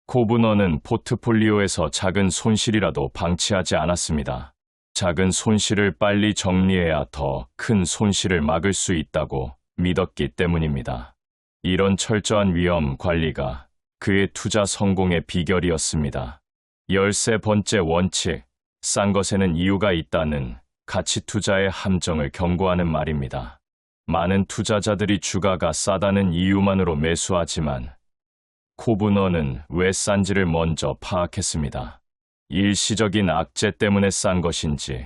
코브너는 포트폴리오에서 작은 손실이라도 방치하지 않았습니다. 작은 손실을 빨리 정리해야 더 큰 손실을 막을 수 있다고 믿었기 때문입니다. 이런 철저한 위험 관리가 그의 투자 성공의 비결이었습니다. 13번째 원칙, 싼 것에는 이유가 있다는 가치 투자의 함정을 경고하는 말입니다. 많은 투자자들이 주가가 싸다는 이유만으로 매수하지만 코브너는 왜 싼지를 먼저 파악했습니다. 일시적인 악재 때문에 싼 것인지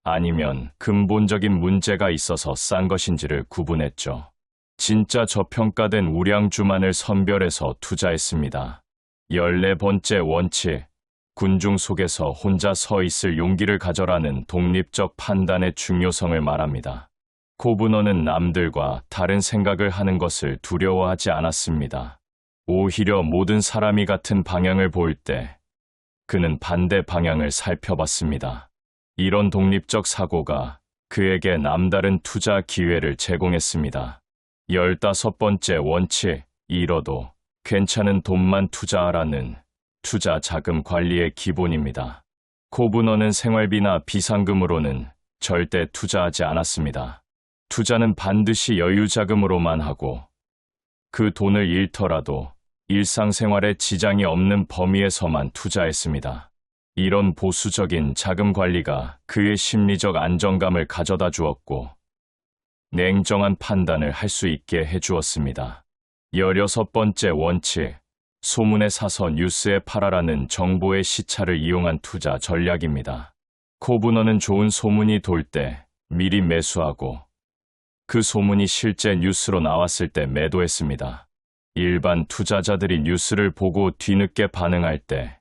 아니면 근본적인 문제가 있어서 싼 것인지를 구분했죠. 진짜 저평가된 우량주만을 선별해서 투자했습니다. 14번째 원칙, 군중 속에서 혼자 서 있을 용기를 가져라는 독립적 판단의 중요성을 말합니다. 코브너는 남들과 다른 생각을 하는 것을 두려워하지 않았습니다. 오히려 모든 사람이 같은 방향을 볼 때 그는 반대 방향을 살펴봤습니다. 이런 독립적 사고가 그에게 남다른 투자 기회를 제공했습니다. 15번째 원칙, 잃어도 괜찮은 돈만 투자하라는 투자 자금 관리의 기본입니다. 코브너는 생활비나 비상금으로는 절대 투자하지 않았습니다. 투자는 반드시 여유자금으로만 하고 그 돈을 잃더라도 일상생활에 지장이 없는 범위에서만 투자했습니다. 이런 보수적인 자금 관리가 그의 심리적 안정감을 가져다 주었고 냉정한 판단을 할 수 있게 해주었습니다. 16번째 원칙, 소문에 사서 뉴스에 팔아라는 정보의 시차를 이용한 투자 전략입니다. 코브너는 좋은 소문이 돌 때 미리 매수하고 그 소문이 실제 뉴스로 나왔을 때 매도했습니다. 일반 투자자들이 뉴스를 보고 뒤늦게 반응할 때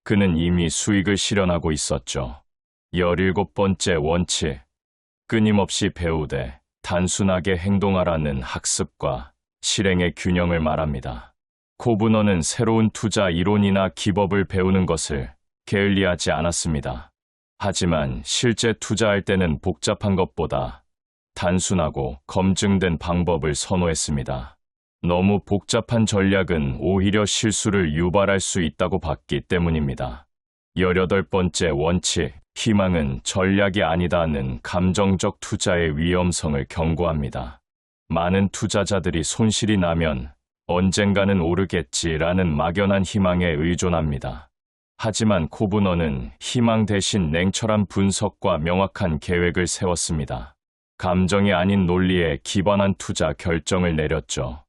그는 이미 수익을 실현하고 있었죠. 17번째 원칙, 끊임없이 배우되 단순하게 행동하라는 학습과 실행의 균형을 말합니다. 코브너는 새로운 투자 이론이나 기법을 배우는 것을 게을리하지 않았습니다. 하지만 실제 투자할 때는 복잡한 것보다 단순하고 검증된 방법을 선호했습니다. 너무 복잡한 전략은 오히려 실수를 유발할 수 있다고 봤기 때문입니다. 18번째 원칙, 희망은 전략이 아니다는 감정적 투자의 위험성을 경고합니다. 많은 투자자들이 손실이 나면 언젠가는 오르겠지라는 막연한 희망에 의존합니다. 하지만 코브너는 희망 대신 냉철한 분석과 명확한 계획을 세웠습니다. 감정이 아닌 논리에 기반한 투자 결정을 내렸죠.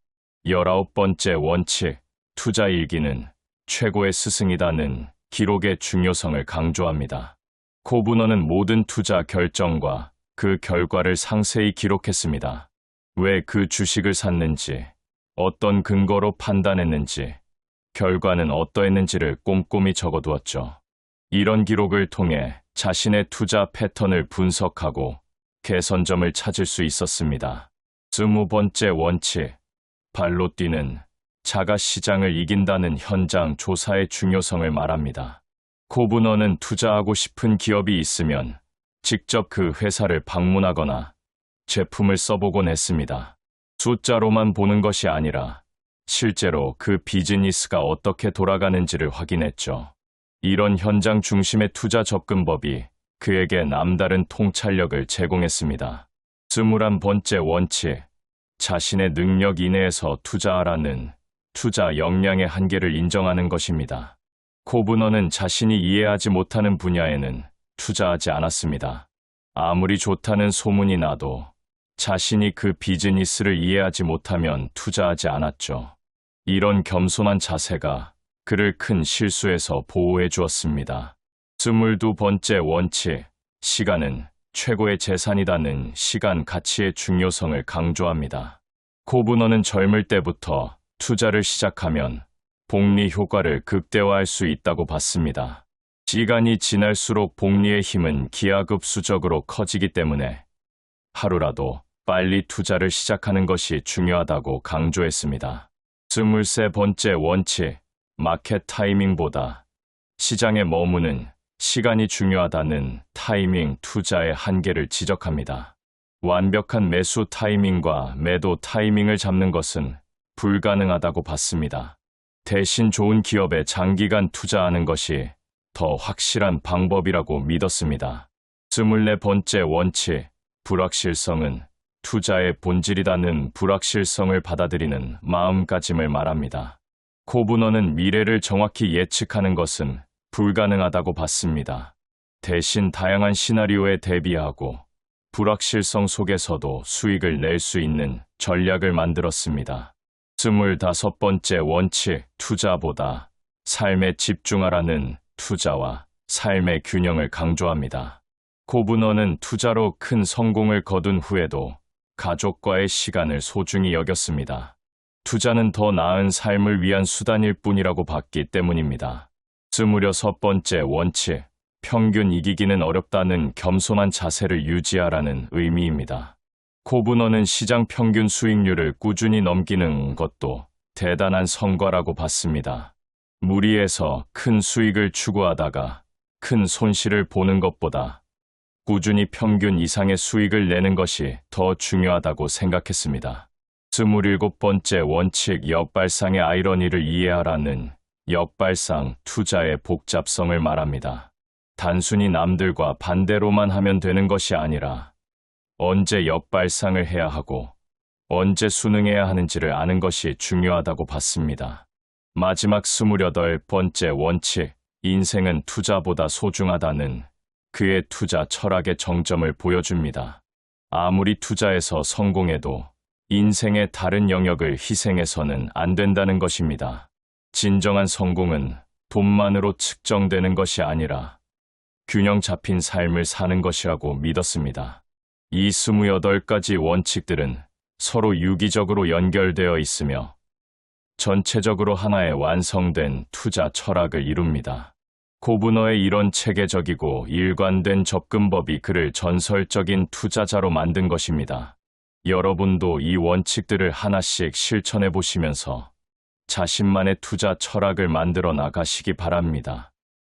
19번째 원칙, 투자 일기는 최고의 스승이다는 기록의 중요성을 강조합니다. 코브너는 모든 투자 결정과 그 결과를 상세히 기록했습니다. 왜 그 주식을 샀는지, 어떤 근거로 판단했는지, 결과는 어떠했는지를 꼼꼼히 적어두었죠. 이런 기록을 통해 자신의 투자 패턴을 분석하고 개선점을 찾을 수 있었습니다. 20번째 원칙, 발로 뛰는 자가 시장을 이긴다는 현장 조사의 중요성을 말합니다. 코브너는 투자하고 싶은 기업이 있으면 직접 그 회사를 방문하거나 제품을 써보곤 했습니다. 숫자로만 보는 것이 아니라 실제로 그 비즈니스가 어떻게 돌아가는지를 확인했죠. 이런 현장 중심의 투자 접근법이 그에게 남다른 통찰력을 제공했습니다. 21번째 원칙, 자신의 능력 이내에서 투자하라는 투자 역량의 한계를 인정하는 것입니다. 코브너는 자신이 이해하지 못하는 분야에는 투자하지 않았습니다. 아무리 좋다는 소문이 나도 자신이 그 비즈니스를 이해하지 못하면 투자하지 않았죠. 이런 겸손한 자세가 그를 큰 실수에서 보호해 주었습니다. 22번째 원칙, 시간은 최고의 재산이다는 시간 가치의 중요성을 강조합니다. 코브너는 젊을 때부터 투자를 시작하면 복리 효과를 극대화할 수 있다고 봤습니다. 시간이 지날수록 복리의 힘은 기하급수적으로 커지기 때문에 하루라도 빨리 투자를 시작하는 것이 중요하다고 강조했습니다. 23번째 원칙, 마켓 타이밍보다 시장에 머무는 시간이 중요하다는 타이밍 투자의 한계를 지적합니다. 완벽한 매수 타이밍과 매도 타이밍을 잡는 것은 불가능하다고 봤습니다. 대신 좋은 기업에 장기간 투자하는 것이 더 확실한 방법이라고 믿었습니다. 24번째 원칙, 불확실성은 투자의 본질이다는 불확실성을 받아들이는 마음가짐을 말합니다. 코브너는 미래를 정확히 예측하는 것은 불가능하다고 봤습니다. 대신 다양한 시나리오에 대비하고 불확실성 속에서도 수익을 낼 수 있는 전략을 만들었습니다. 25번째 원칙, 투자보다 삶에 집중하라는 투자와 삶의 균형을 강조합니다. 코브너는 투자로 큰 성공을 거둔 후에도 가족과의 시간을 소중히 여겼습니다. 투자는 더 나은 삶을 위한 수단일 뿐이라고 봤기 때문입니다. 26번째 원칙, 평균 이기기는 어렵다는 겸손한 자세를 유지하라는 의미입니다. 코브너는 시장 평균 수익률을 꾸준히 넘기는 것도 대단한 성과라고 봤습니다. 무리해서 큰 수익을 추구하다가 큰 손실을 보는 것보다 꾸준히 평균 이상의 수익을 내는 것이 더 중요하다고 생각했습니다. 27번째 원칙, 역발상의 아이러니를 이해하라는 역발상 투자의 복잡성을 말합니다. 단순히 남들과 반대로만 하면 되는 것이 아니라 언제 역발상을 해야 하고 언제 순응해야 하는지를 아는 것이 중요하다고 봤습니다. 마지막 28번째 원칙, 인생은 투자보다 소중하다는 그의 투자 철학의 정점을 보여줍니다. 아무리 투자에서 성공해도 인생의 다른 영역을 희생해서는 안 된다는 것입니다. 진정한 성공은 돈만으로 측정되는 것이 아니라 균형 잡힌 삶을 사는 것이라고 믿었습니다. 이 28가지 원칙들은 서로 유기적으로 연결되어 있으며 전체적으로 하나의 완성된 투자 철학을 이룹니다. 코브너의 이런 체계적이고 일관된 접근법이 그를 전설적인 투자자로 만든 것입니다. 여러분도 이 원칙들을 하나씩 실천해 보시면서 자신만의 투자 철학을 만들어 나가시기 바랍니다.